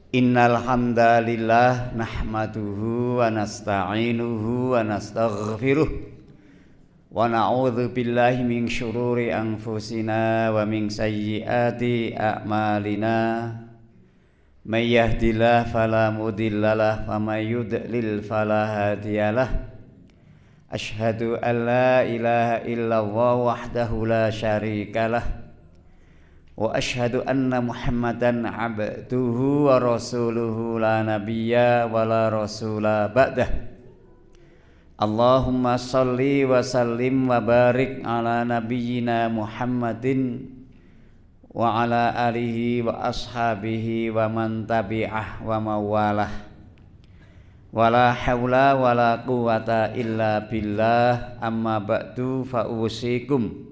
Innal hamdalillah nahmaduhu wa nasta'inuhu wa nastaghfiruh wa na'udzu billahi min syururi anfusina wa min sayyiati a'malina may yahdihillahu fala mudhillalah wa may yudlil fala hadiyalah asyhadu an la ilaha illallah wahdahu la syarikalah wa asyhadu anna Muhammadan abduhu wa rasuluhu la nabiyya wa la rasula ba'dah. Allahumma salli wa sallim wa barik ala nabiyyina Muhammadin wa ala alihi wa ashabihi wa man tabi'ah wa mawalah. Wala hawla wala quwata illa billah, amma ba'du, fa usikum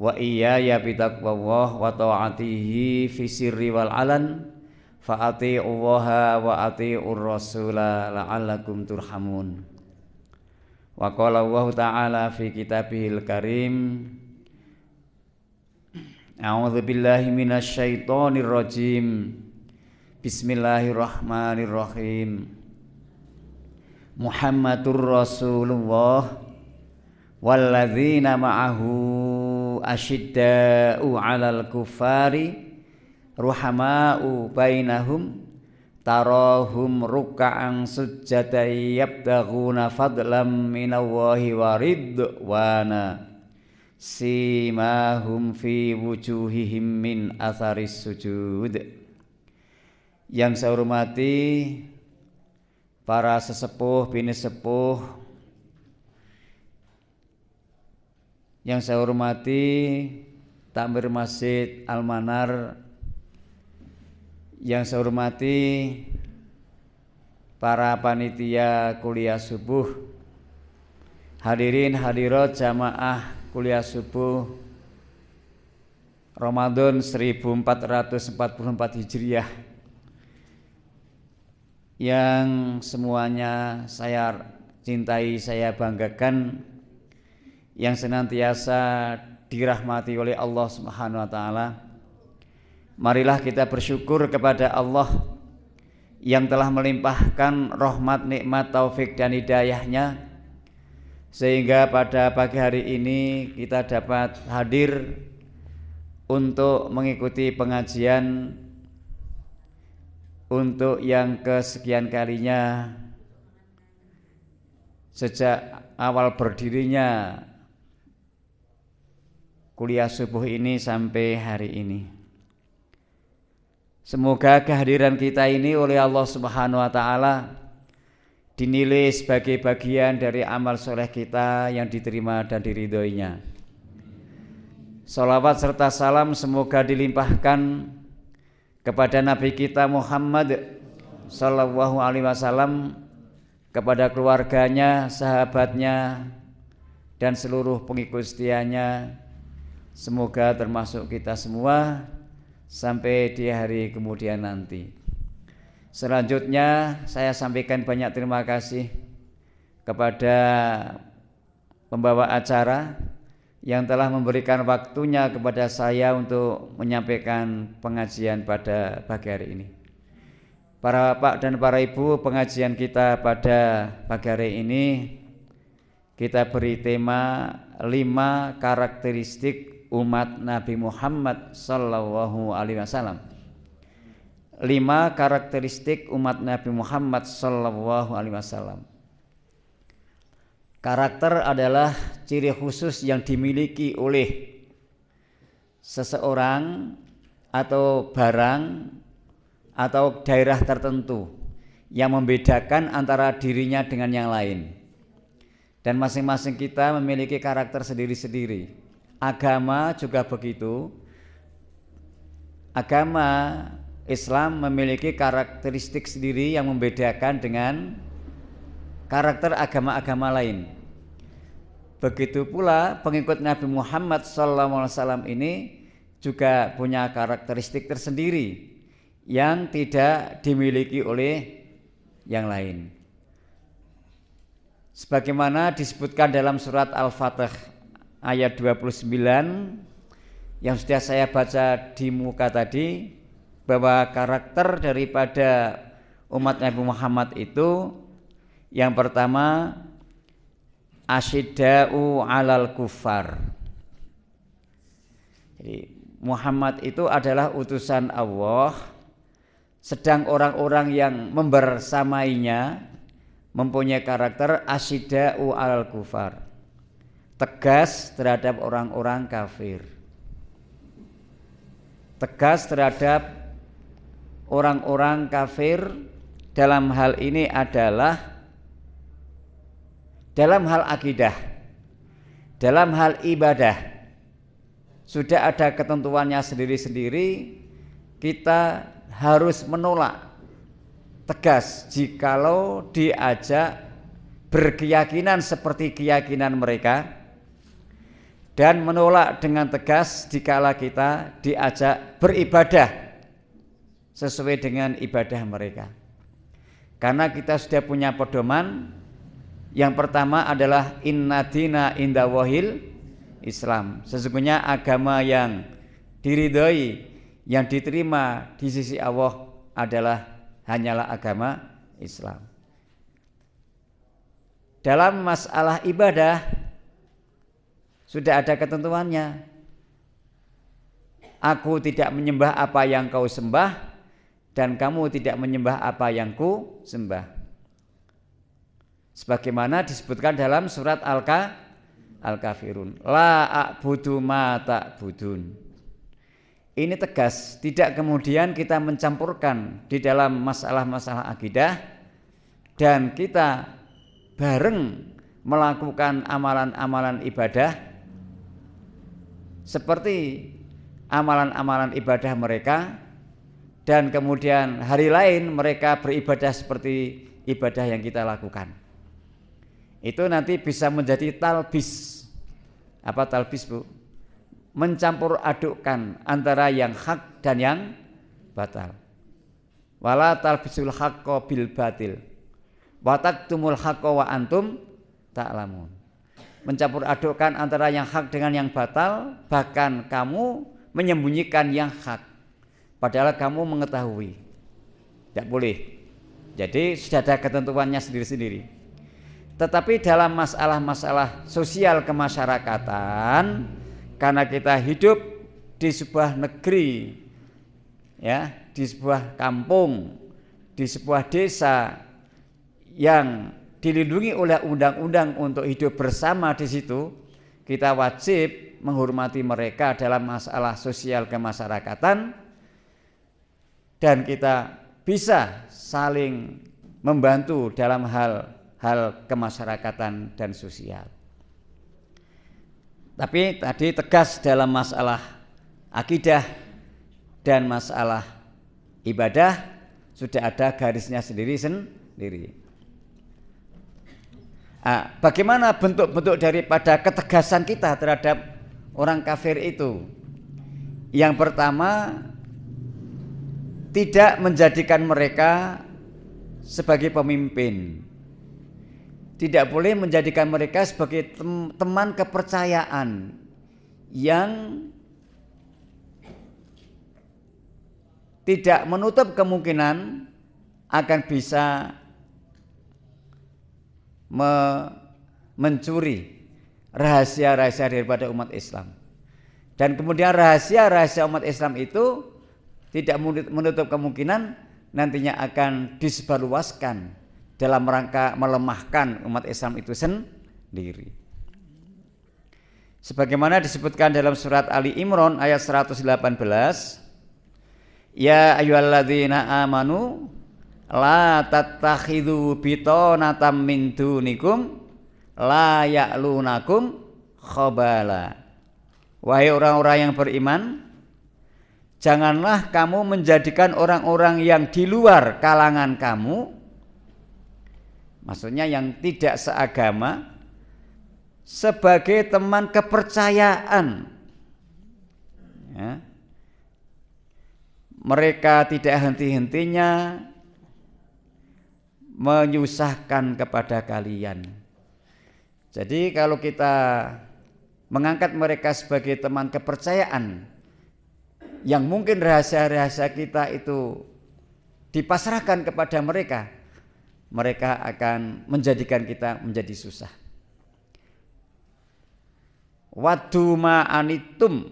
wa iyaya bitaqwallah wa ta'atihi fi sirri wal alan fa ati'ullaha wa ati'ur rasula la'allakum turhamun. Wa qala Allah ta'ala fi kitabihil karim, a'udzu billahi minasy syaithanir rajim, bismillahirrahmanirrahim. Muhammadur Rasulullah walladzina ma'ahu asyidda'u 'alal kuffari ruhama'u bainahum tarahum ruk'an sujjada yabtaghuna fadlam minallahi wa ridwana simahum fi wujuhihim min atharis sujud. Yang saya hormati para sesepuh bini sepuh, yang saya hormati Takmir Masjid Al-Manar, yang saya hormati para panitia kuliah subuh, hadirin hadirat jamaah kuliah subuh Ramadan 1444 Hijriah yang semuanya saya cintai, saya banggakan, yang senantiasa dirahmati oleh Allah Subhanahu wa taala. Marilah kita bersyukur kepada Allah yang telah melimpahkan rahmat, nikmat, taufik dan hidayahnya sehingga pada pagi hari ini kita dapat hadir untuk mengikuti pengajian untuk yang kesekian kalinya sejak awal berdirinya kuliah subuh ini sampai hari ini. Semoga kehadiran kita ini oleh Allah Subhanahu wa taala dinilai sebagai bagian dari amal soleh kita yang diterima dan diridhoinya. Salawat serta salam semoga dilimpahkan kepada Nabi kita Muhammad sallallahu alaihi wasallam, kepada keluarganya, sahabatnya, dan seluruh pengikut setianya. Semoga termasuk kita semua sampai di hari kemudian nanti. Selanjutnya saya sampaikan banyak terima kasih kepada pembawa acara yang telah memberikan waktunya kepada saya untuk menyampaikan pengajian pada pagi hari ini. Para Bapak dan para Ibu, pengajian kita pada pagi hari ini kita beri tema 5 karakteristik umat Nabi Muhammad sallallahu alaihi wasallam. 5 karakteristik umat Nabi Muhammad sallallahu alaihi wasallam. Karakter adalah ciri khusus yang dimiliki oleh seseorang atau barang atau daerah tertentu yang membedakan antara dirinya dengan yang lain. Dan masing-masing kita memiliki karakter sendiri-sendiri. Agama juga begitu. Agama Islam memiliki karakteristik sendiri yang membedakan dengan karakter agama-agama lain. Begitu pula pengikut Nabi Muhammad SAW ini juga punya karakteristik tersendiri yang tidak dimiliki oleh yang lain. Sebagaimana disebutkan dalam surat Al-Fatih ayat 29 yang sudah saya baca di muka tadi, bahwa karakter daripada umat Nabi Muhammad itu yang pertama asyidda'u 'alal kufar. Jadi Muhammad itu adalah utusan Allah, sedang orang-orang yang membersamainya mempunyai karakter asyidda'u 'alal kufar, tegas terhadap orang-orang kafir, tegas terhadap orang-orang kafir. Dalam hal ini adalah dalam hal akidah, dalam hal ibadah sudah ada ketentuannya sendiri-sendiri. Kita harus menolak tegas jikalau diajak berkeyakinan seperti keyakinan mereka, dan menolak dengan tegas dikala kita diajak beribadah sesuai dengan ibadah mereka. Karena kita sudah punya pedoman. Yang pertama adalah inna dina indallahil Islam. Sesungguhnya agama yang diridhoi, yang diterima di sisi Allah adalah hanyalah agama Islam. Dalam masalah ibadah sudah ada ketentuannya. Aku tidak menyembah apa yang kau sembah, dan kamu tidak menyembah apa yang ku sembah. Sebagaimana disebutkan dalam surat Al-Kafirun, la a'budu ma ta'budun. Ini tegas, tidak kemudian kita mencampurkan di dalam masalah-masalah akidah dan kita bareng melakukan amalan-amalan ibadah seperti amalan-amalan ibadah mereka, dan kemudian hari lain mereka beribadah seperti ibadah yang kita lakukan. Itu nanti bisa menjadi talbis. Apa talbis, Bu? Mencampur adukkan antara yang hak dan yang batal. Wala talbisul haqqo bil batil wa taktumul haqqo wa antum ta'lamun. Mencampur adukkan antara yang hak dengan yang batal, bahkan kamu menyembunyikan yang hak padahal kamu mengetahui. Tidak boleh. Jadi sudah ada ketentuannya sendiri-sendiri. Tetapi dalam masalah-masalah sosial kemasyarakatan, karena kita hidup di sebuah negeri, ya, di sebuah kampung, di sebuah desa yang dilindungi oleh undang-undang untuk hidup bersama di situ, kita wajib menghormati mereka dalam masalah sosial kemasyarakatan, dan kita bisa saling membantu dalam hal kemasyarakatan dan sosial. Tapi tadi tegas dalam masalah akidah dan masalah ibadah sudah ada garisnya sendiri-sendiri. Bagaimana bentuk-bentuk daripada ketegasan kita terhadap orang kafir itu? Yang pertama, tidak menjadikan mereka sebagai pemimpin. Tidak boleh menjadikan mereka sebagai teman kepercayaan yang tidak menutup kemungkinan akan bisa mencuri rahasia-rahasia daripada umat Islam. Dan kemudian rahasia-rahasia umat Islam itu tidak menutup kemungkinan nantinya akan disebarluaskan dalam rangka melemahkan umat Islam itu sendiri. Sebagaimana disebutkan dalam surat Ali Imran ayat 118, ya ayyuhalladzina amanu la tattakhidhu bitonatan min dunikum la ya'lunakum khabala. Wahai orang-orang yang beriman, janganlah kamu menjadikan orang-orang yang di luar kalangan kamu, maksudnya yang tidak seagama, sebagai teman kepercayaan. Ya. Mereka tidak henti-hentinya menyusahkan kepada kalian. Jadi kalau kita mengangkat mereka sebagai teman kepercayaan, yang mungkin rahasia-rahasia kita itu dipasrahkan kepada mereka, mereka akan menjadikan kita menjadi susah. Waddu ma anitum,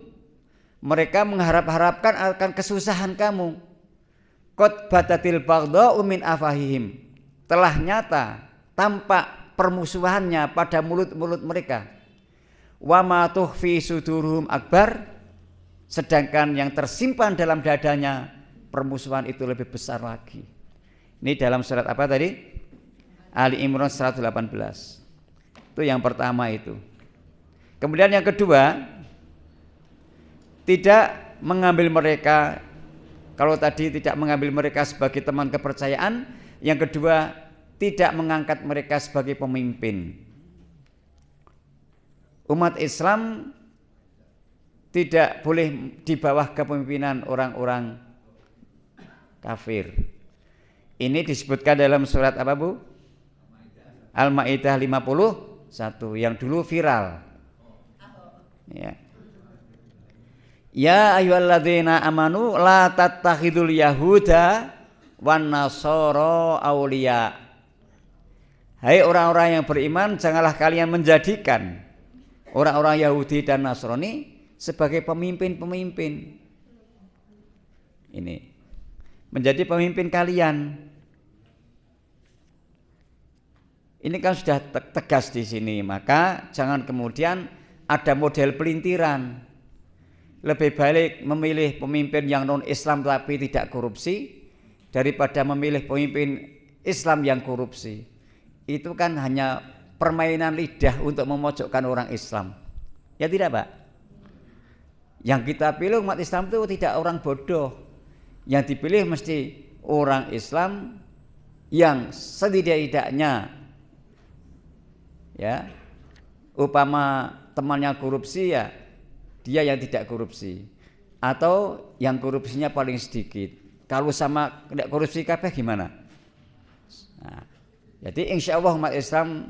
mereka mengharap-harapkan akan kesusahan kamu. Qad batatil baghdha'u min afahihim, telah nyata tampak permusuhannya pada mulut-mulut mereka. Wa ma tukhfi suduruhum akbar, sedangkan yang tersimpan dalam dadanya permusuhan itu lebih besar lagi. Ini dalam surat apa tadi? Ali Imran 118. Itu yang pertama itu. Kemudian yang kedua, tidak mengambil mereka, kalau tadi tidak mengambil mereka sebagai teman kepercayaan, yang kedua tidak mengangkat mereka sebagai pemimpin. Umat Islam tidak boleh di bawah kepemimpinan orang-orang kafir. Ini disebutkan dalam surat apa, Bu? Al-Maidah 51 yang dulu viral. Ya ayyuhalladzina amanu la tattakhidul yahuda wan nasara auliya. Hai orang-orang yang beriman, janganlah kalian menjadikan orang-orang Yahudi dan Nasrani sebagai pemimpin-pemimpin. Ini menjadi pemimpin kalian. Ini kan sudah tegas di sini, maka jangan kemudian ada model pelintiran. Lebih baik memilih pemimpin yang non-Islam tapi tidak korupsi daripada memilih pemimpin Islam yang korupsi. Itu kan hanya permainan lidah untuk memojokkan orang Islam. Ya tidak, Pak? Yang kita pilih umat Islam itu tidak orang bodoh. Yang dipilih mesti orang Islam yang setidak-tidaknya, ya, upama temannya korupsi, ya dia yang tidak korupsi, atau yang korupsinya paling sedikit. Kalau sama tidak korupsi kabeh gimana? Nah, jadi insya Allah umat Islam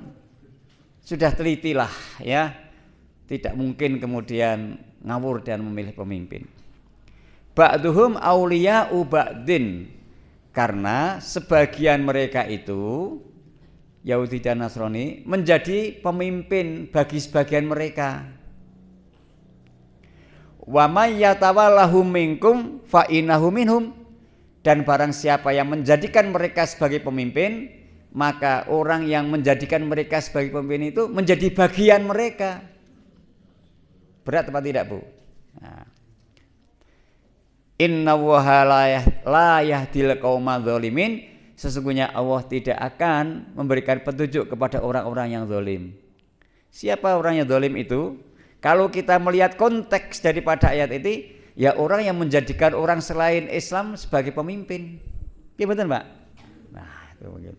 sudah teliti lah, ya, tidak mungkin kemudian ngawur dan memilih pemimpin. Ba'duhum auliya'u ba'din, karena sebagian mereka itu Yahudi dan Nasrani menjadi pemimpin bagi sebagian mereka. Wa may yatawallahum minkum fa innahu minhum, dan barang siapa yang menjadikan mereka sebagai pemimpin, maka orang yang menjadikan mereka sebagai pemimpin itu menjadi bagian mereka. Berat apa tidak, Bu? Nah. Inna waha la yahdil qauma dzalimin, sesungguhnya Allah tidak akan memberikan petunjuk kepada orang-orang yang zalim. Siapa orang yang zalim itu? Kalau kita melihat konteks daripada ayat ini, ya orang yang menjadikan orang selain Islam sebagai pemimpin. Iya betul, Pak? Nah, itu mungkin.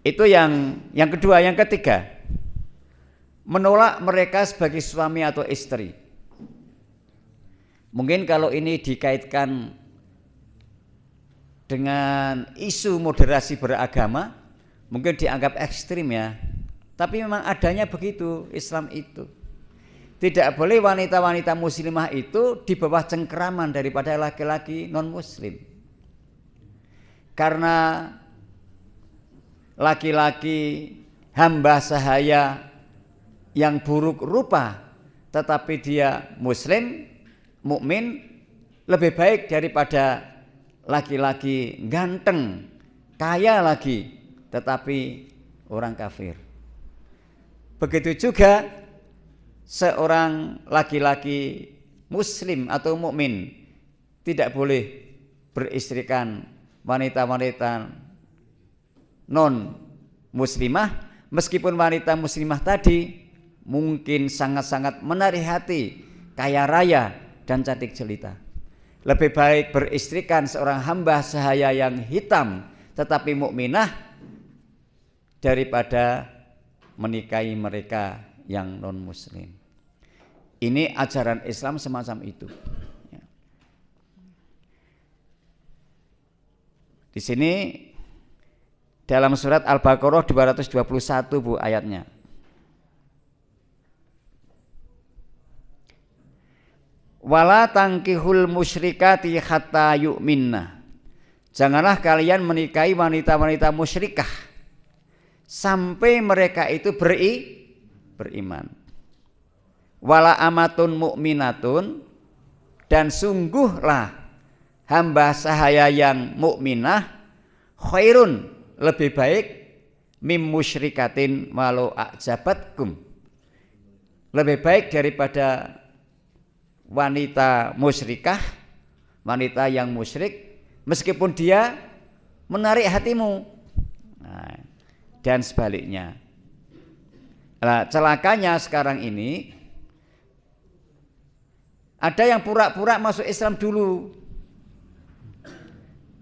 Itu yang kedua. Yang ketiga, menolak mereka sebagai suami atau istri. Mungkin kalau ini dikaitkan dengan isu moderasi beragama, mungkin dianggap ekstrim, ya. Tapi memang adanya begitu Islam itu. Tidak boleh wanita-wanita muslimah itu di bawah cengkeraman daripada laki-laki non-muslim. Karena laki-laki hamba sahaya yang buruk rupa tetapi dia muslim, mukmin, lebih baik daripada laki-laki ganteng, kaya lagi tetapi orang kafir. Begitu juga seorang laki-laki muslim atau mukmin tidak boleh beristrikan wanita-wanita non muslimah, meskipun wanita muslimah tadi mungkin sangat-sangat menarik hati, kaya raya dan cantik jelita. Lebih baik beristrikan seorang hamba sahaya yang hitam tetapi mukminah daripada menikahi mereka yang non muslim. Ini ajaran Islam semacam itu. Di sini dalam surat Al-Baqarah 221, Bu, ayatnya. Wala tangkihul musyrikati hatta yu'minna. Janganlah kalian menikahi wanita-wanita musyrikah sampai mereka itu beriman. Wala amatun mu'minatun, dan sungguhlah hamba sahaya yang mukminah khairun, lebih baik, mim musyrikatin walau a'jabatkum, lebih baik daripada wanita musyrikah, wanita yang musyrik meskipun dia menarik hatimu. Nah, dan sebaliknya. Nah, celakanya sekarang ini ada yang pura-pura masuk Islam dulu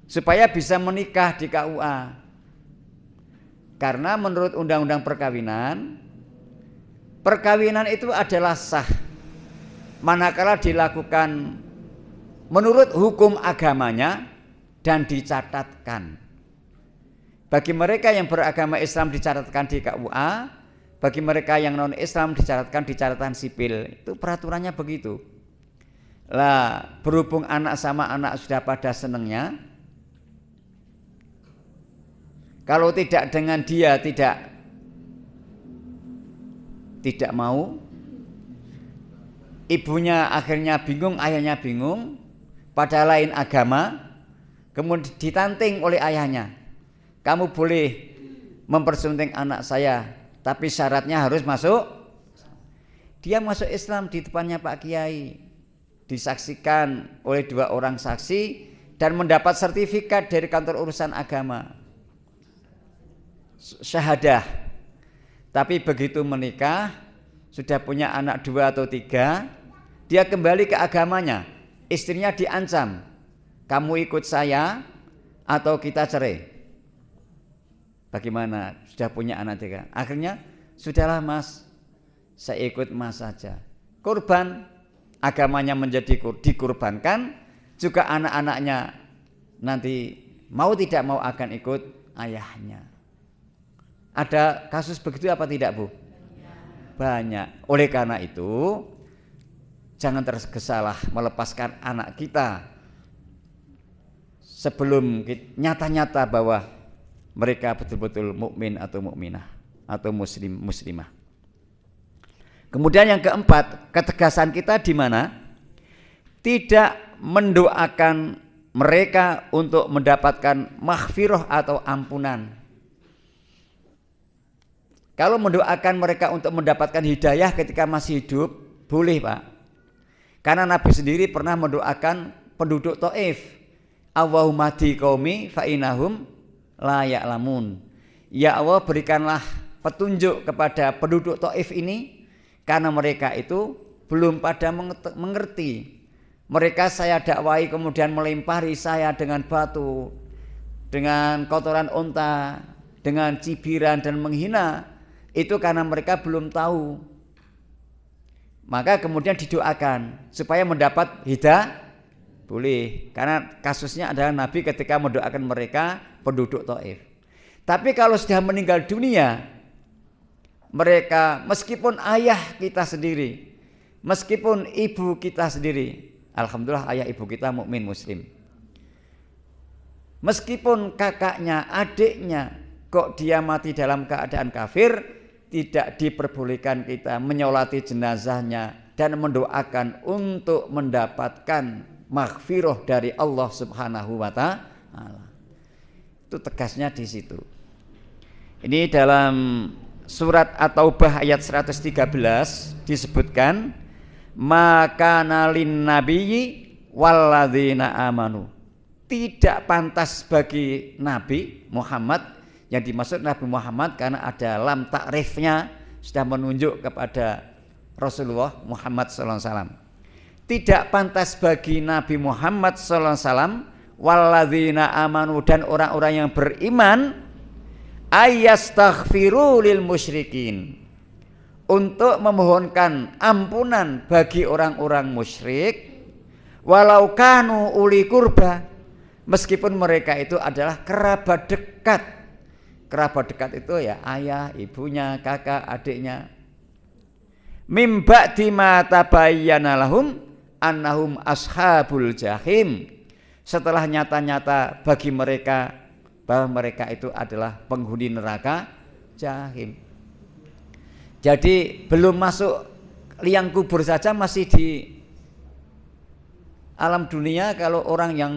supaya bisa menikah di KUA. Karena menurut undang-undang perkawinan, perkawinan itu adalah sah manakala dilakukan menurut hukum agamanya dan dicatatkan. Bagi mereka yang beragama Islam dicatatkan di KUA, bagi mereka yang non Islam dicatatkan di catatan sipil. Itu peraturannya begitu. Lah, berhubung anak sama anak sudah pada senengnya, kalau tidak dengan dia tidak mau, ibunya akhirnya bingung, ayahnya bingung, pada lain agama, kemudian ditanting oleh ayahnya. Kamu boleh mempersunting anak saya, tapi syaratnya harus masuk. Dia masuk Islam di depannya Pak Kiai, disaksikan oleh 2 orang saksi dan mendapat sertifikat dari kantor urusan agama, syahadah. Tapi begitu menikah, sudah punya anak 2 atau 3, dia kembali ke agamanya. Istrinya diancam, kamu ikut saya atau kita cerai. Bagaimana? Sudah punya anak 3. Akhirnya, sudahlah mas, saya ikut mas saja. Korban, agamanya menjadi dikurbankan, juga anak-anaknya nanti mau tidak mau akan ikut ayahnya. Ada kasus begitu apa tidak, Bu? Banyak. Oleh karena itu, jangan tergesa-gesa melepaskan anak kita sebelum nyata-nyata bahwa mereka betul-betul mukmin atau mukminah atau muslimah. Kemudian yang keempat, ketegasan kita di mana? Tidak mendoakan mereka untuk mendapatkan maghfirah atau ampunan. Kalau mendoakan mereka untuk mendapatkan hidayah ketika masih hidup, boleh Pak. Karena Nabi sendiri pernah mendoakan penduduk Taif, Allahumma hdi qaumi fa innahum la ya'lamun. Ya Allah, berikanlah petunjuk kepada penduduk Taif ini, karena mereka itu belum pada mengerti. Mereka saya dakwai kemudian melempari saya dengan batu, dengan kotoran unta, dengan cibiran dan menghina. Itu karena mereka belum tahu. Maka kemudian didoakan supaya mendapat hidayah, boleh. Karena kasusnya adalah Nabi ketika mendoakan mereka penduduk Taif. Tapi kalau sudah meninggal dunia, mereka meskipun ayah kita sendiri, meskipun ibu kita sendiri, alhamdulillah ayah ibu kita mukmin muslim. Meskipun kakaknya, adiknya, kok dia mati dalam keadaan kafir, tidak diperbolehkan kita menyolati jenazahnya dan mendoakan untuk mendapatkan maghfirah dari Allah Subhanahu wa Ta'ala. Itu tegasnya di situ. Ini dalam surat At-Taubah ayat 113 disebutkan, maka nalin nabiyyi walladzina amanu. Tidak pantas bagi Nabi Muhammad, yang dimaksud Nabi Muhammad karena ada lam takrifnya, sudah menunjuk kepada Rasulullah Muhammad SAW. Tidak pantas bagi Nabi Muhammad SAW walladzina amanu, dan orang-orang yang beriman, ayastaghfiru lil musyrikin, untuk memohonkan ampunan bagi orang-orang musyrik, walau kanu uli kurba, meskipun mereka itu adalah kerabat dekat. Kerabat dekat itu ya ayah, ibunya, kakak, adiknya. Mim ba'di ma tabayyana lahum annahum ashabul jahim, setelah nyata-nyata bagi mereka bahwa mereka itu adalah penghuni neraka jahim. Jadi belum masuk liang kubur saja masih di alam dunia, kalau orang yang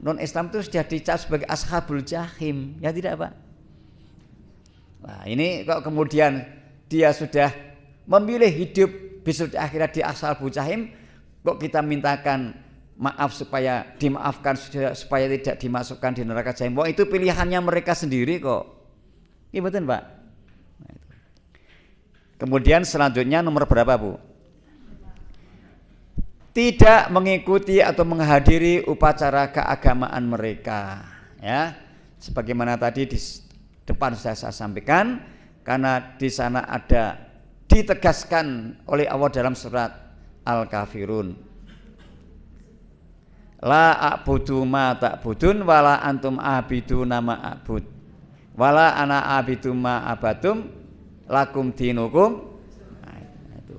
non Islam itu sudah dicap sebagai ashabul jahim, ya tidak Pak? Nah ini kok kemudian dia sudah memilih hidup besok di akhirat di ashabul jahim, kok kita mintakan maaf supaya dimaafkan, supaya tidak dimasukkan di neraka jahim? Wah itu pilihannya mereka sendiri kok. Iya betul Pak. Nah, itu. Kemudian selanjutnya nomor berapa Bu? Tidak mengikuti atau menghadiri upacara keagamaan mereka, ya sebagaimana tadi di depan sudah saya sampaikan, karena di sana ada ditegaskan oleh Allah dalam surat Al-Kafirun, la a'budu ma ta'budun wala antum abiduna ma a'bud wala ana abidu ma abatum lakum dinukum. Nah, itu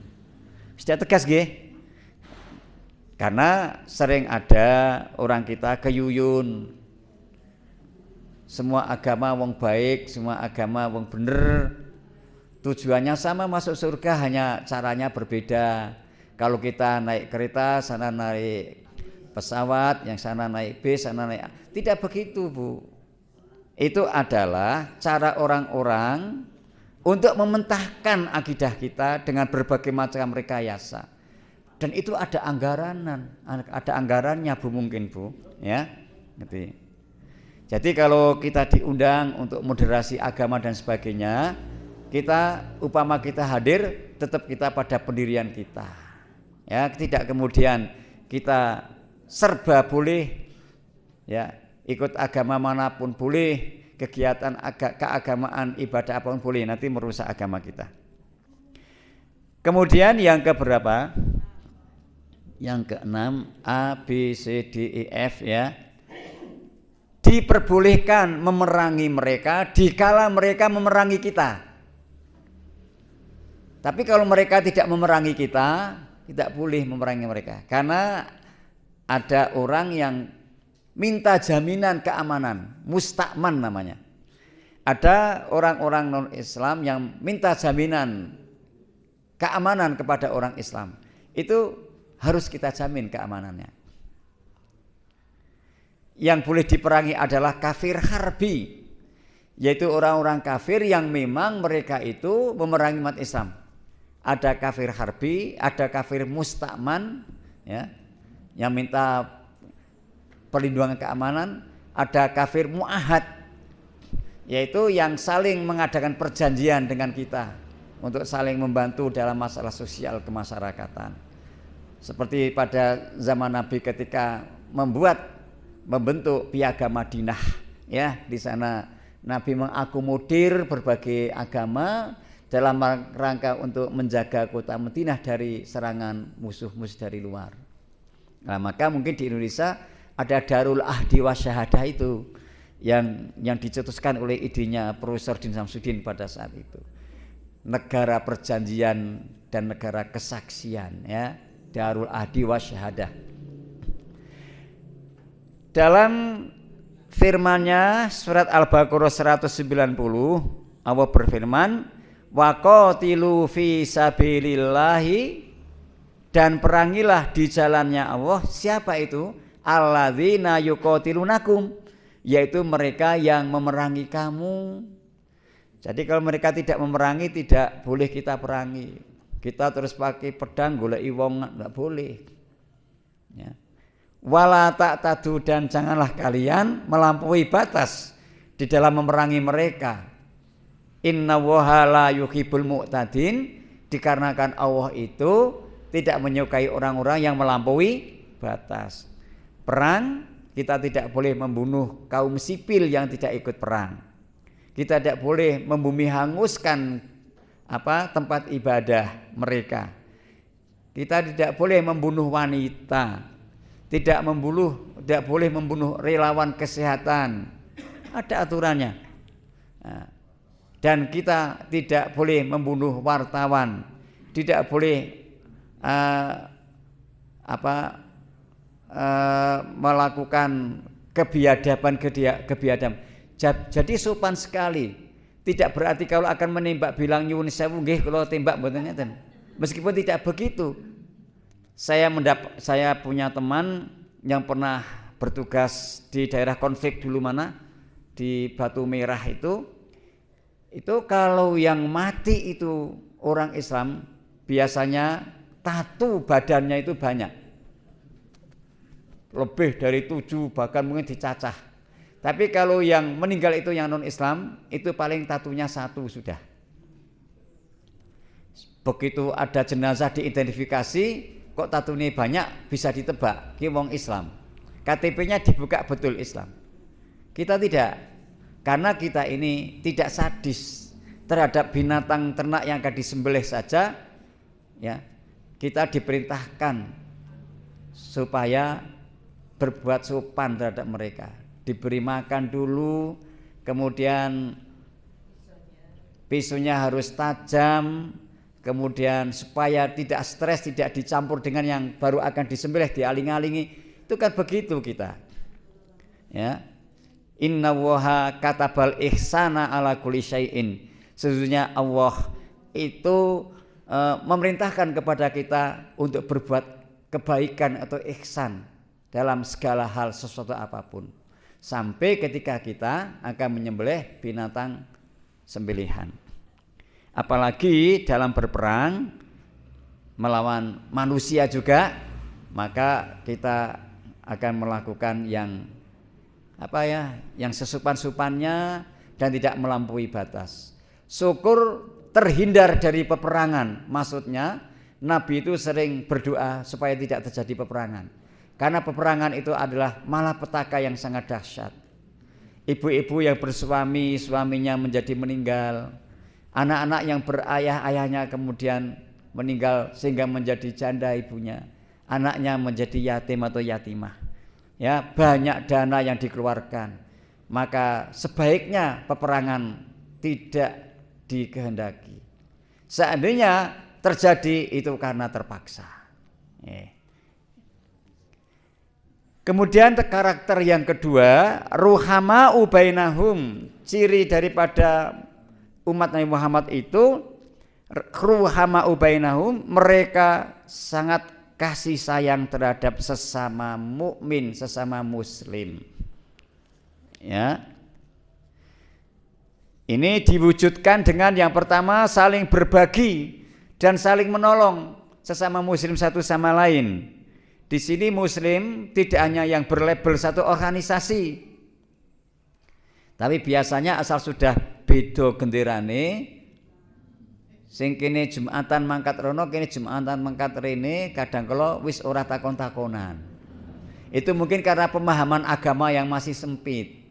sudah tegas nggih. Karena sering ada orang kita keyuyun, semua agama wong baik, semua agama wong bener, tujuannya sama masuk surga, hanya caranya berbeda. Kalau kita naik kereta, sana naik pesawat, yang sana naik bis, sana naik, tidak begitu Bu. Itu adalah cara orang-orang untuk mementahkan akidah kita dengan berbagai macam rekayasa. Dan itu ada anggarannya Bu, mungkin Bu, ya. Jadi kalau kita diundang untuk moderasi agama dan sebagainya, kita upama kita hadir, tetap kita pada pendirian kita, ya. Tidak kemudian kita serba boleh, ya, ikut agama manapun boleh, kegiatan keagamaan ibadah apapun boleh, nanti merusak agama kita. Kemudian yang keberapa? Yang keenam, A, B, C, D, E, F, ya. Diperbolehkan memerangi mereka dikala mereka memerangi kita. Tapi kalau mereka tidak memerangi kita, tidak boleh memerangi mereka. Karena ada orang yang minta jaminan keamanan, mustakman namanya. Ada orang-orang non-Islam yang minta jaminan keamanan kepada orang Islam. Itu harus kita jamin keamanannya. Yang boleh diperangi adalah kafir harbi, yaitu orang-orang kafir yang memang mereka itu memerangi umat Islam. Ada kafir harbi, ada kafir mustakman, ya, yang minta perlindungan keamanan. Ada kafir muahad, yaitu yang saling mengadakan perjanjian dengan kita untuk saling membantu dalam masalah sosial kemasyarakatan. Seperti pada zaman Nabi ketika membentuk Piagam Madinah, ya, di sana Nabi mengakomodir berbagai agama dalam rangka untuk menjaga kota Madinah dari serangan musuh-musuh dari luar. Nah, maka mungkin di Indonesia ada Darul Ahdi Wasyahadah itu yang dicetuskan oleh idenya Profesor Din Samsudin pada saat itu. Negara perjanjian dan negara kesaksian, ya. Darul Ahdi Wasyahadah. Dalam firman-Nya surat Al-Baqarah 190, Allah berfirman, wa qatilu fi sabilillahi, dan perangilah di jalannya Allah. Siapa itu? Alladzina yuqatilunakum, yaitu mereka yang memerangi kamu. Jadi kalau mereka tidak memerangi, tidak boleh kita perangi. Kita terus pakai pedang goleki wong, enggak boleh, ya. Wala ta'tadu, dan janganlah kalian melampaui batas di dalam memerangi mereka. Innallaha la yuhibbul mu'tadin, dikarenakan Allah itu tidak menyukai orang-orang yang melampaui batas. Perang, kita tidak boleh membunuh kaum sipil yang tidak ikut perang. Kita tidak boleh membumi hanguskan tempat ibadah mereka. Kita tidak boleh membunuh wanita, tidak boleh membunuh relawan kesehatan. Ada aturannya. Dan kita tidak boleh membunuh wartawan, tidak boleh melakukan kebiadaban. Jadi sopan sekali. Tidak berarti kalau akan menembak bilang nyuwun sewu nggih kula tembak mboten ngeten. Meskipun tidak begitu. Saya punya teman yang pernah bertugas di daerah konflik dulu mana di Batu Merah itu kalau yang mati itu orang Islam biasanya tatu badannya itu banyak, lebih dari 7 bahkan mungkin dicacah. Tapi kalau yang meninggal itu yang non Islam itu paling tatunya 1 sudah. Begitu ada jenazah diidentifikasi kok tatunya banyak bisa ditebak ki wong Islam. KTP-nya dibuka betul Islam. Kita tidak, karena kita ini tidak sadis terhadap binatang ternak yang akan disembelih saja, ya. Kita diperintahkan supaya berbuat sopan terhadap mereka, diberi makan dulu, kemudian pisaunya harus tajam, kemudian supaya tidak stres, tidak dicampur dengan yang baru akan disembelih, dialing-alingi. Itu kan begitu kita, ya. Inna waha katabal ihsana ala kulli syai'in. Sesungguhnya Allah itu memerintahkan kepada kita untuk berbuat kebaikan atau ihsan dalam segala hal, sesuatu apapun, sampai ketika kita akan menyembelih binatang sembelihan. Apalagi dalam berperang melawan manusia juga, maka kita akan melakukan yang yang sesupan-supannya dan tidak melampaui batas. Syukur terhindar dari peperangan. Maksudnya Nabi itu sering berdoa supaya tidak terjadi peperangan, karena peperangan itu adalah malapetaka yang sangat dahsyat. Ibu-ibu yang bersuami, suaminya menjadi meninggal, anak-anak yang berayah, ayahnya kemudian meninggal sehingga menjadi janda ibunya, anaknya menjadi yatim atau yatimah. Ya, banyak dana yang dikeluarkan. Maka sebaiknya peperangan tidak dikehendaki. Seandainya terjadi itu karena terpaksa. Kemudian karakter yang kedua, ruhama'u bainahum. Ciri daripada umat Nabi Muhammad itu ruhama'u bainahum, mereka sangat kasih sayang terhadap sesama mukmin, sesama muslim. Ya. Ini diwujudkan dengan yang pertama saling berbagi dan saling menolong sesama muslim satu sama lain. Di sini muslim tidak hanya yang berlabel satu organisasi, tapi biasanya asal sudah beda genderane, sing kene Jumatan mangkat rono, kene Jumatan mangkat rene, kadang kala wis ora takon-takonan. Itu mungkin karena pemahaman agama yang masih sempit.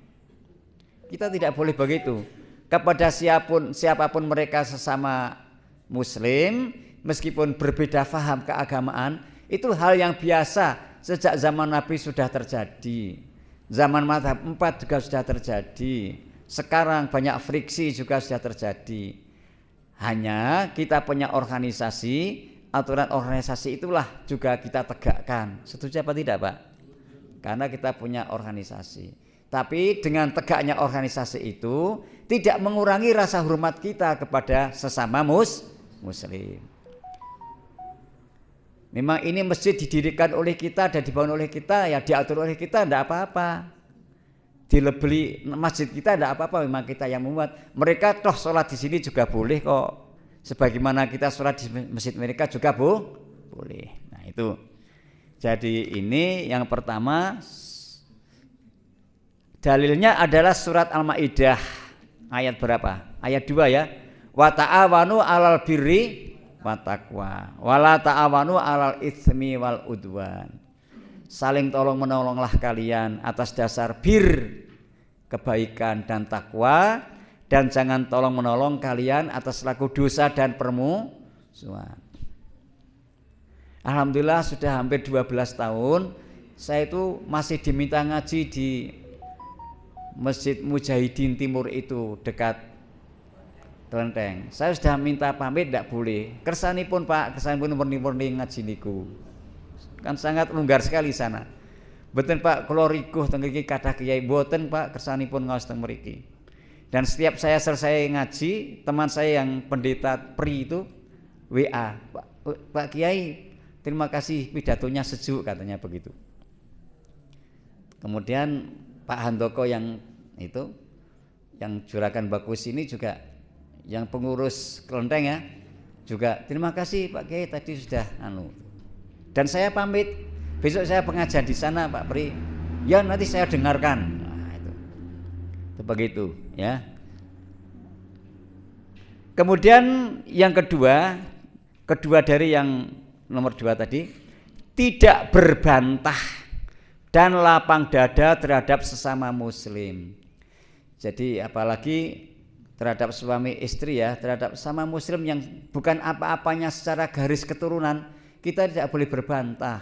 Kita tidak boleh begitu. Kepada siapapun mereka sesama muslim, meskipun berbeda faham keagamaan, itu hal yang biasa sejak zaman Nabi sudah terjadi. Zaman mazhab 4 juga sudah terjadi. Sekarang banyak friksi juga sudah terjadi. Hanya kita punya organisasi, aturan organisasi itulah juga kita tegakkan. Setuju apa tidak, Pak? Karena kita punya organisasi. Tapi dengan tegaknya organisasi itu tidak mengurangi rasa hormat kita kepada sesama muslim. Memang ini masjid didirikan oleh kita dan dibangun oleh kita, ya diatur oleh kita, tidak apa-apa. Dilebeli masjid kita tidak apa-apa, memang kita yang membuat. Mereka toh sholat di sini juga boleh kok. Sebagaimana kita sholat di masjid mereka juga boleh. Nah itu. Jadi ini yang pertama. Dalilnya adalah surat Al-Maidah ayat berapa? Ayat 2 ya. Wa ta'awanu 'alal birri wa taqwa wa la ta'awanu 'alal itsmi wal udwan. Saling tolong menolonglah kalian atas dasar bir, kebaikan dan takwa, dan jangan tolong menolong kalian atas laku dosa dan permusuhan. Alhamdulillah sudah hampir 12 tahun saya itu masih diminta ngaji di Masjid Mujahidin Timur itu dekat Klenteng. Saya sudah minta pamit tidak boleh. Kersanipun Pak, kersanipun murni-murni ngaji niku. Kan sangat longgar sekali sana. Mboten Pak, kula riguh teng mriki kathah kiai, mboten Pak, kersanipun ngaos teng mriki. Dan setiap saya selesai ngaji, teman saya yang pendeta Pri itu WA, Pak Kiai, terima kasih pidatonya sejuk, katanya begitu. Kemudian Pak Handoko yang itu, yang Juragan Bagus ini juga, yang pengurus kelenteng ya, juga terima kasih Pak Kiai tadi sudah Dan saya pamit, besok saya pengajian di sana Pak Pri. Ya nanti saya dengarkan. Nah, itu begitu ya. Kemudian yang kedua dari yang nomor 2 tadi, tidak berbantah dan lapang dada terhadap sesama muslim. Jadi apalagi terhadap suami istri ya, terhadap sama muslim yang bukan apa-apanya secara garis keturunan, kita tidak boleh berbantah.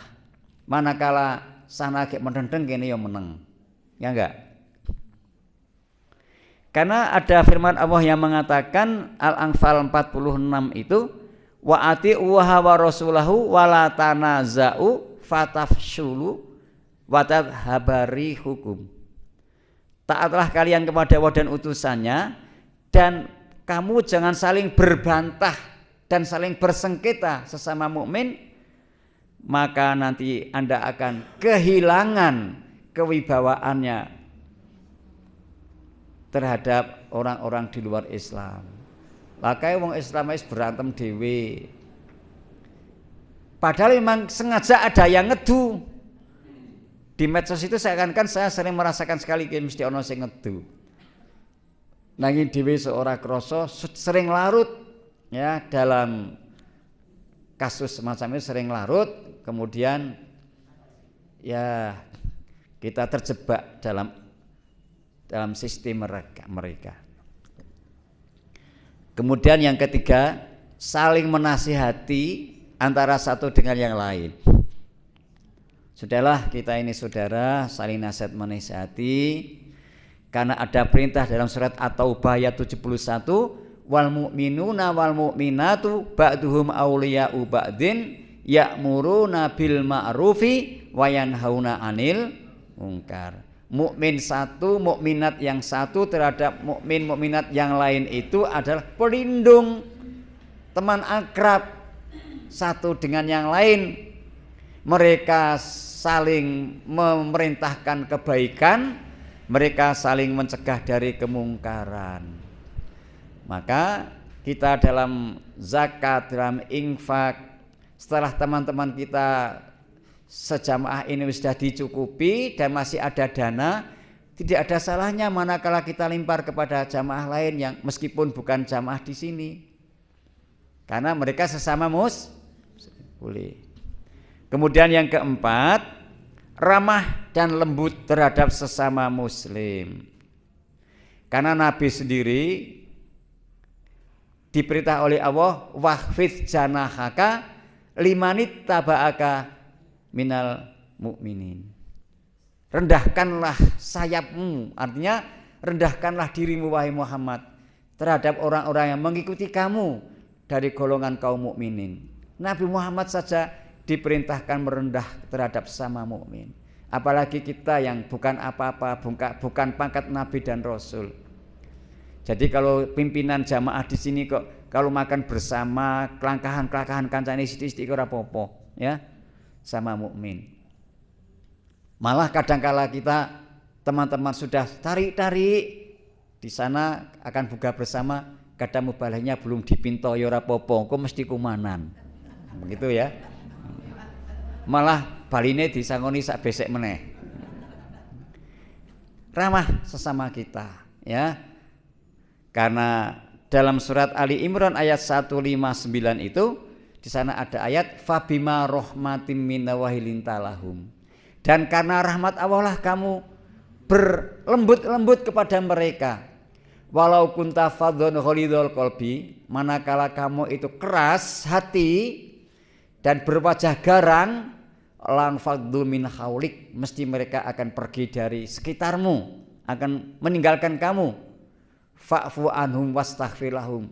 Manakala sana kayak mendendeng kene ya meneng. Ya enggak? Karena ada firman Allah yang mengatakan Al-Anfal 46 itu wa ati'u wa rasulahu wa la tanaza'u fatafshulu wa tadhhabari hukum. Taatlah kalian kepada Allah dan utusannya, dan kamu jangan saling berbantah dan saling bersengketa sesama mukmin, maka nanti Anda akan kehilangan kewibawaannya terhadap orang-orang di luar Islam. Lakai wong Islamais berantem dewe. Padahal memang sengaja ada yang ngedu. Di medsos itu seakan-akan saya sering merasakan sekali mesti ono sing ngedu. Nanging dhewe seorang krasa sering larut ya dalam kasus semacam itu, sering larut, kemudian ya kita terjebak dalam sistem mereka. Kemudian yang ketiga, saling menasihati antara satu dengan yang lain. Sudahlah, kita ini saudara, saling nasihat menasihati, karena ada perintah dalam surat At-Taubah ayat 71, wal mu'minuna wal mu'minatu ba'duhum awliya'u ba'din ya'muruna bil ma'rufi wa yanhauna 'anil munkar. Mukmin satu, mukminat yang satu terhadap mukminat yang lain itu adalah pelindung, teman akrab satu dengan yang lain. Mereka saling memerintahkan kebaikan, mereka saling mencegah dari kemungkaran. Maka kita dalam zakat, dalam infak, setelah teman-teman kita sejamaah ini sudah dicukupi dan masih ada dana, tidak ada salahnya manakala kita limpar kepada jamaah lain yang meskipun bukan jamaah di sini, karena mereka sesama boleh. Kemudian yang keempat, ramah dan lembut terhadap sesama muslim, karena Nabi sendiri diperintah oleh Allah, wahfidz janahaka limanit taba'aka minal mu'minin. Rendahkanlah sayapmu, artinya rendahkanlah dirimu wahai Muhammad terhadap orang-orang yang mengikuti kamu dari golongan kaum mukminin. Nabi Muhammad saja diperintahkan merendah terhadap sama mukmin, apalagi kita yang bukan apa-apa, bukan pangkat Nabi dan Rasul. Jadi kalau pimpinan jamaah di sini kok kalau makan bersama kelangkahan kancane sithik-sithik ora apa-apa ya, sama mukmin. Malah kadangkala kita teman-teman sudah tarik-tarik di sana akan buka bersama, kadang mubalahnya belum dipinto ya ora apa-apa, engko mesti kumanan. Begitu ya. Malah baline disangoni sak besek meneh. Ramah sesama kita ya. Karena dalam surat Ali Imran ayat 159 itu di sana ada ayat fabima rahmatim minallahi lintalahum, dan karena rahmat Allah lah kamu berlembut-lembut kepada mereka. Walau kunta fadhon ghalidhal qalbi, manakala kamu itu keras hati dan berwajah garang, lang faddu min haulik, mesti mereka akan pergi dari sekitarmu, akan meninggalkan kamu. Fa'fu anhum wastaghfir lahum,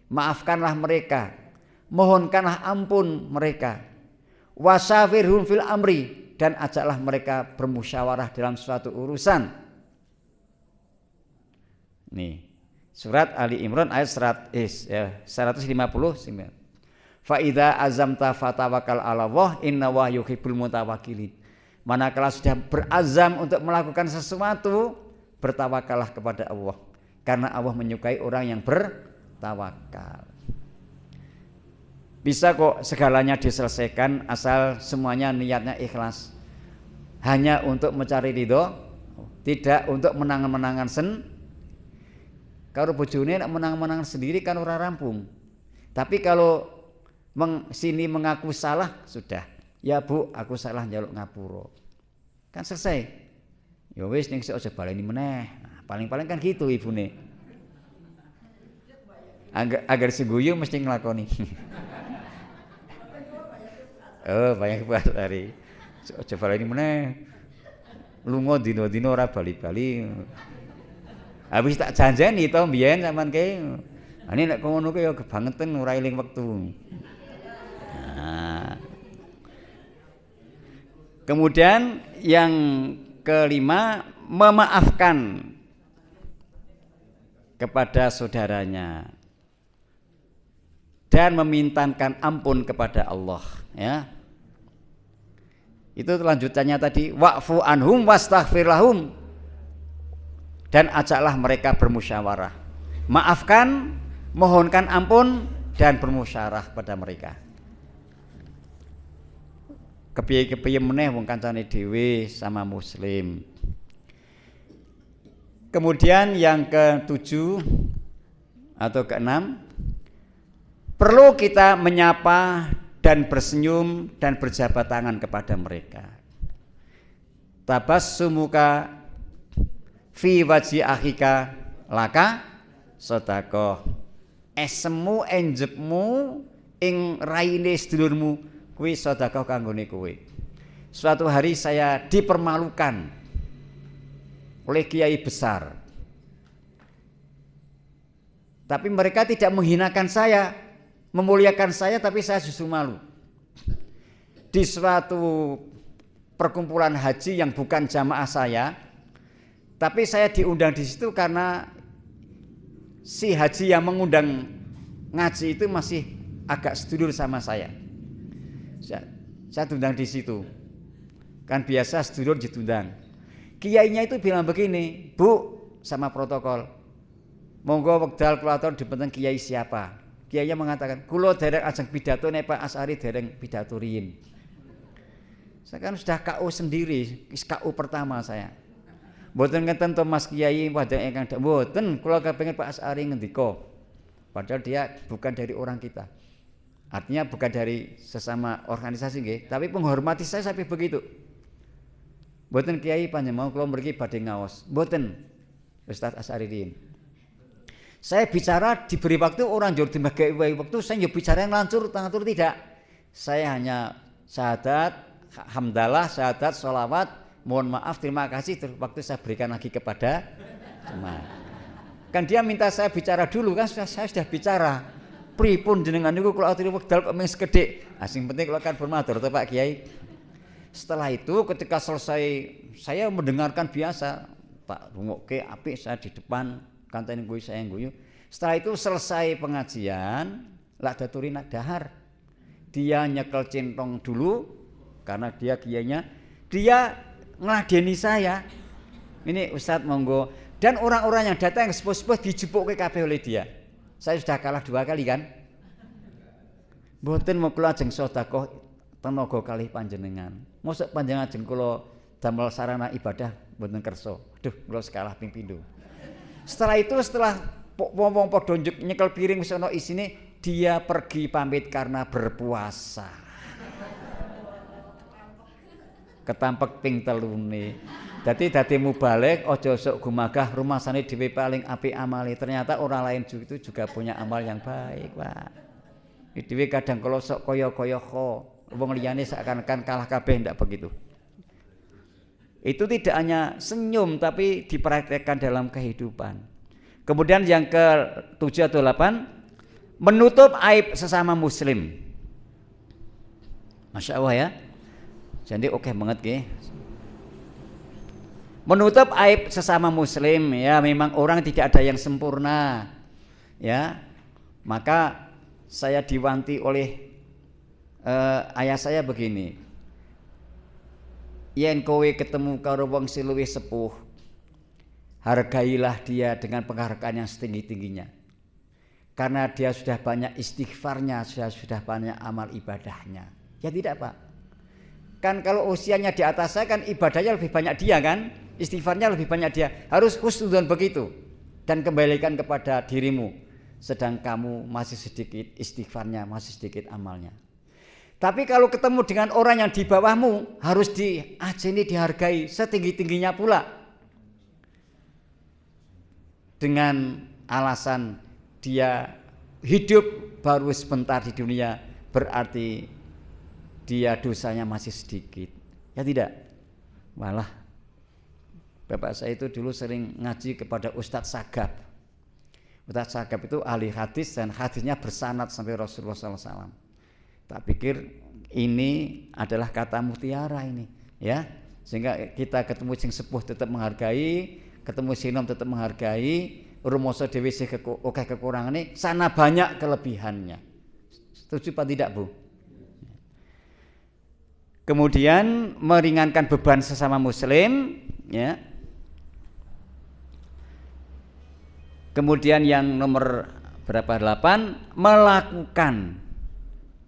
maafkanlah mereka, mohonkanlah ampun mereka. Wasafirhum fil amri, dan ajaklah mereka bermusyawarah dalam suatu urusan. Nih, surat Ali Imran ayat 159. Fa idza azamta fatawakkal 'ala Allah innallaha yuhibbul mutawakkilin. Manakala sudah berazam untuk melakukan sesuatu, bertawakallah kepada Allah, karena Allah menyukai orang yang bertawakal. Bisa kok segalanya diselesaikan asal semuanya niatnya ikhlas. Hanya untuk mencari ridho, tidak untuk menangan-menangan Kalau bojone nak menang-menangan sendiri kan ora rampung. Tapi kalau sini mengaku salah, sudah. Ya Bu, aku salah njaluk ngapura. Kan selesai. Ya wis ning sik aja baleni meneh. Nah, paling-paling kan gitu ibune. Agar seguyu mesti nglakoni. Oh, banyak bahas hari. Aja baleni meneh. Lunga dina-dina ora bali-bali. Habis tak janjeni to mbiyen sampean ke. Ani nek ngono ku ya kebangetan ora eling wektu. Nah. Kemudian yang kelima, memaafkan kepada saudaranya dan memintakan ampun kepada Allah, ya. Itu lanjutannya tadi, wa'fu anhum wastaghfir lahum, dan ajaklah mereka bermusyawarah. Maafkan, mohonkan ampun, dan bermusyawarah pada mereka. Kepiye-kepiye meneh wong kancane dhewe sama muslim. Kemudian yang ke-7 atau ke-6, perlu kita menyapa dan bersenyum dan berjabat tangan kepada mereka. Tabassumuka fi wajhi akhika laka sedekah. Esemu enjepmu ing raine sedulurmu kuwi sedekah kanggone kowe. Suatu hari saya dipermalukan oleh kiai besar. Tapi mereka tidak menghinakan saya, memuliakan saya, tapi saya justru malu. Di suatu perkumpulan haji yang bukan jamaah saya, tapi saya diundang di situ karena si haji yang mengundang ngaji itu masih agak sedulur sama saya. Saya diundang di situ. Kan biasa sedulur diundang. Kiainya itu bilang begini, Bu, sama protokol, monggo wekdal kula atur dipenten kiai siapa. Kiainya mengatakan, kula dereng ajeng pidato nek Pak Asy'ari dereng pidato riyin. Saya kan sudah KU sendiri, KU pertama saya. Mboten ngeten to Mas Kiai wadang ingkang mboten, kula kepengin Pak Asy'ari ngendika. Padahal dia bukan dari orang kita. Artinya bukan dari sesama organisasi nggih, tapi penghormati saya sampai begitu. Mboten Kiai panjenengan kula mriki badhe ngaos. Mboten Ustaz Asy'ari riyin. Saya bicara diberi waktu, orang jauh dibagi waktu, saya juga bicara yang lancur tidak. Saya hanya syahadat, hamdalah, syahadat, sholawat, mohon maaf, terima kasih, waktu saya berikan lagi kepada jemaah. Kan dia minta saya bicara dulu, kan saya sudah bicara. Pripun jenengan niku kula aturi wekdal kok mung sekedhik. Sing penting kula kan bermatur to Pak Kiai. Setelah itu ketika selesai saya mendengarkan biasa, Pak rungokke apik, saya di depan kantene kuwi saya guyu. Setelah itu selesai pengajian, lak daturi nak dahar. Dia nyekel centong dulu karena dia kiainya, dia ngladeni saya. Ini Ustadz monggo, dan orang-orang yang datang yang sepuh-sepuh dijepukke kabeh oleh dia. Saya sudah kalah 2 kali kan. Mboten mau kula ajeng sedekah tenaga kalih panjenengan. Mosok panjenengan ajeng kula damel sarana ibadah mboten kersa. Aduh, kula sekalah ping pindho. Setelah itu setelah wong-wong padha nyekel piring wis ana isine, dia pergi pamit karena berpuasa. Ketampek ping telune. Dadi mubalik aja sok gumagah rumasane dhewe paling apik amale. Ternyata orang lain itu juga punya amal yang baik, Pak. Dhewe kadang kalau sok kaya-kaya wong liyane seakan-akan kalah kabeh, ndak begitu. Itu tidak hanya senyum tapi dipraktekkan dalam kehidupan. Kemudian yang ke-7 atau 8, menutup aib sesama muslim. Masya Allah ya. Jadi oke banget nggih. Menutup aib sesama muslim ya, memang orang tidak ada yang sempurna ya. Maka saya diwanti oleh ayah saya begini, yen kowe ketemu karo wong sing luwih sepuh, hargailah dia dengan penghargaan yang setinggi-tingginya, karena dia sudah banyak istighfarnya, sudah banyak amal ibadahnya. Ya tidak Pak, kan kalau usianya di atas saya kan ibadahnya lebih banyak dia kan, istighfarnya lebih banyak dia, harus husnudzon begitu dan kembalikan kepada dirimu. Sedang kamu masih sedikit istighfarnya, masih sedikit amalnya. Tapi kalau ketemu dengan orang yang di bawahmu, harus diajeni, dihargai setinggi-tingginya pula. Dengan alasan dia hidup baru sebentar di dunia, berarti dia dosanya masih sedikit. Ya tidak? Malah bapak saya itu dulu sering ngaji kepada Ustadz Sagab. Ustadz Sagab itu ahli hadis dan hadisnya bersanad sampai Rasulullah SAW. Tak pikir ini adalah kata mutiara ini, ya. Sehingga kita ketemu sing sepuh tetap menghargai, ketemu sinom tetap menghargai, rumoso dewi sih kekurangan ini, sana banyak kelebihannya. Setuju Pak tidak Bu? Kemudian meringankan beban sesama muslim, ya. Kemudian yang nomor berapa 8, melakukan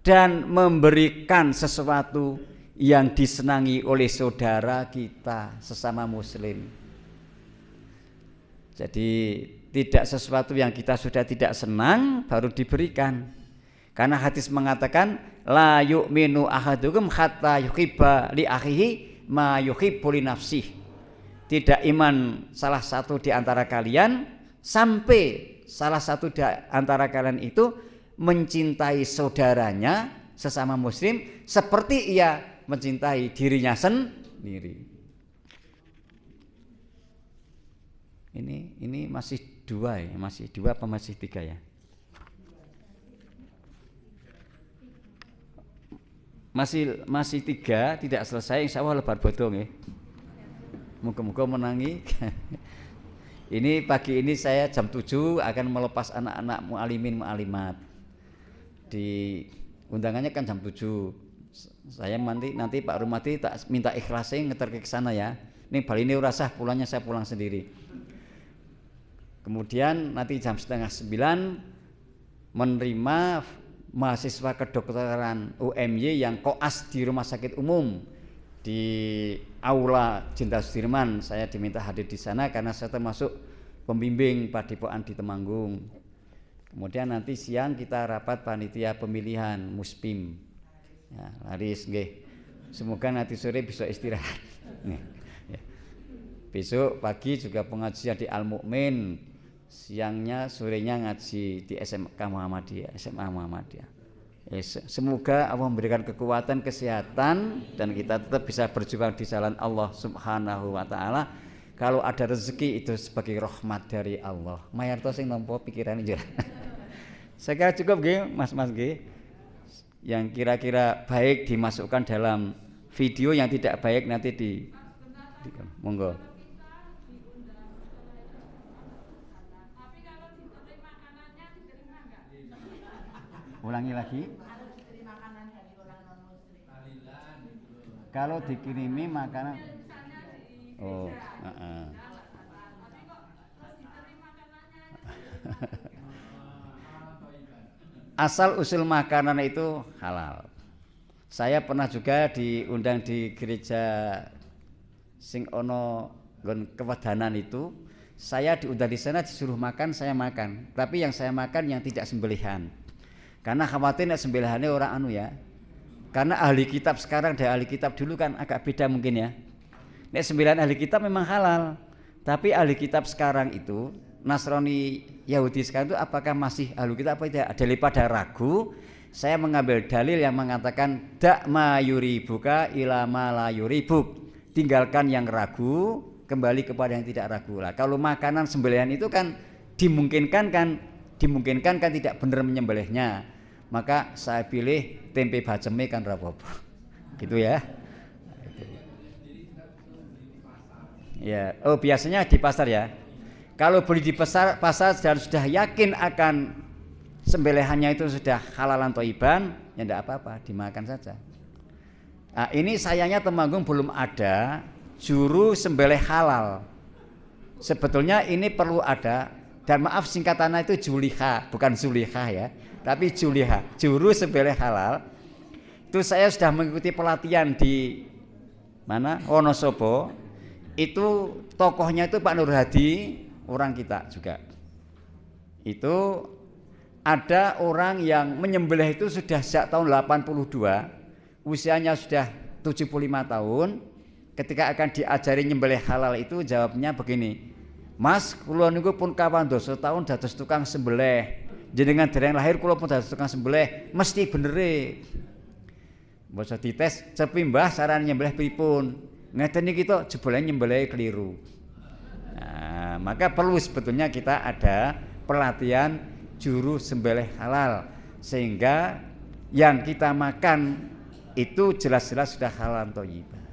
dan memberikan sesuatu yang disenangi oleh saudara kita sesama muslim. Jadi tidak sesuatu yang kita sudah tidak senang baru diberikan. Karena hadis mengatakan la yu'minu ahadukum hatta yuhibba li akhihi ma yuhibbu li nafsihi. Tidak iman salah satu di antara kalian sampai salah satu di antara kalian itu mencintai saudaranya sesama muslim seperti ia mencintai dirinya sendiri. Ini masih 2 ya, masih 2 apa masih 3 ya? Masih 3 tidak selesai, insya Allah lebar bodong ya. Muga-muga menangi. Ini pagi ini saya jam 7 akan melepas anak-anak mu'alimin mu'alimat. Di undangannya kan jam 7. Saya nanti Pak Rumati tak minta ikhlasin ngeter ke sana ya. Ini bali ini urasah pulangnya saya pulang sendiri. Kemudian nanti jam 8:30 menerima mahasiswa kedokteran UMY yang koas di rumah sakit umum di Aula Jenderal Sudirman. Saya diminta hadir di sana karena saya termasuk pembimbing Padepokan di Temanggung. Kemudian nanti siang kita rapat panitia pemilihan Muspim. Ya, laris nggih. Semoga nanti sore bisa istirahat. Ya. Besok pagi juga pengajian di Al Mukmin. Siangnya sorenya ngaji di SMK Muhammadiyah, SMA Muhammadiyah. Semoga Allah memberikan kekuatan, kesehatan dan kita tetap bisa berjuang di jalan Allah Subhanahu wa taala. Kalau ada rezeki itu sebagai rahmat dari Allah. Mayarto sing nampa pikiran iki. Saya kira cukup nggih, Mas-mas nggih. Yang kira-kira baik dimasukkan dalam video, yang tidak baik nanti di monggo. Ulangi lagi. Kalau dikirimi makanan, oh, asal usul makanan itu halal. Saya pernah juga diundang di gereja sing ono nggon kewadanan itu. Saya diundang di sana disuruh makan, saya makan. Tapi yang saya makan yang tidak sembelihan. Karena khawatir nek sembelihannya orang anu ya. Karena ahli kitab sekarang dan ahli kitab dulu kan agak beda mungkin ya. Nek sembelihan ahli kitab memang halal. Tapi ahli kitab sekarang itu Nasrani Yahudi sekarang itu apakah masih ahli kitab apa tidak? Daripada ragu, saya mengambil dalil yang mengatakan dak ma yuribuka ila ma la yuribuk. Tinggalkan yang ragu, kembali kepada yang tidak ragu lah. Kalau makanan sembelihan itu kan dimungkinkan kan tidak benar menyembelihnya. Maka saya pilih tempe baceme kan rapopo. gitu ya. Ya, oh biasanya di pasar ya. Kalau beli di pasar dan sudah yakin akan sembelihannya itu sudah halalan thayyiban, ya enggak apa-apa, dimakan saja. Nah, ini sayangnya Temanggung belum ada juru sembelih halal. Sebetulnya ini perlu ada, dan maaf singkatannya itu Juliha, bukan Zuliha ya, tapi Juliha, juru sembelih halal. Itu saya sudah mengikuti pelatihan di mana? Wonosobo. Itu tokohnya itu Pak Nur Hadi, orang kita juga. Itu ada orang yang menyembelih itu sudah sejak tahun 82, usianya sudah 75 tahun. Ketika akan diajari nyembelih halal itu jawabnya begini, Mas, kula niku pun kawan dosa tahun dados tukang sembelih. Jenengan dereng lahir kula pun dados tukang sembelih, mesti benere. Mbok dites, cepi Mbah sarane nyembelih pripun? Ngeten niki to jebule nyembelih keliru. Nah, maka perlu sebetulnya kita ada pelatihan juru sembelih halal sehingga yang kita makan itu jelas-jelas sudah halal thayyibah.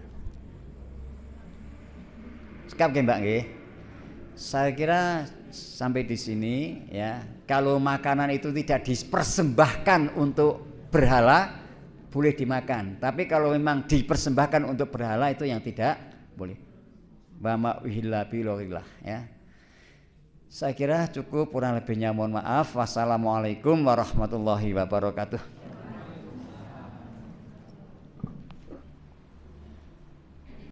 Sekap nggih Mbak nggih. Saya kira sampai di sini ya. Kalau makanan itu tidak dipersembahkan untuk berhala boleh dimakan. Tapi kalau memang dipersembahkan untuk berhala itu yang tidak boleh. Wa ma uhilla billah ya. Saya kira cukup, kurang lebihnya mohon maaf. Wassalamualaikum warahmatullahi wabarakatuh.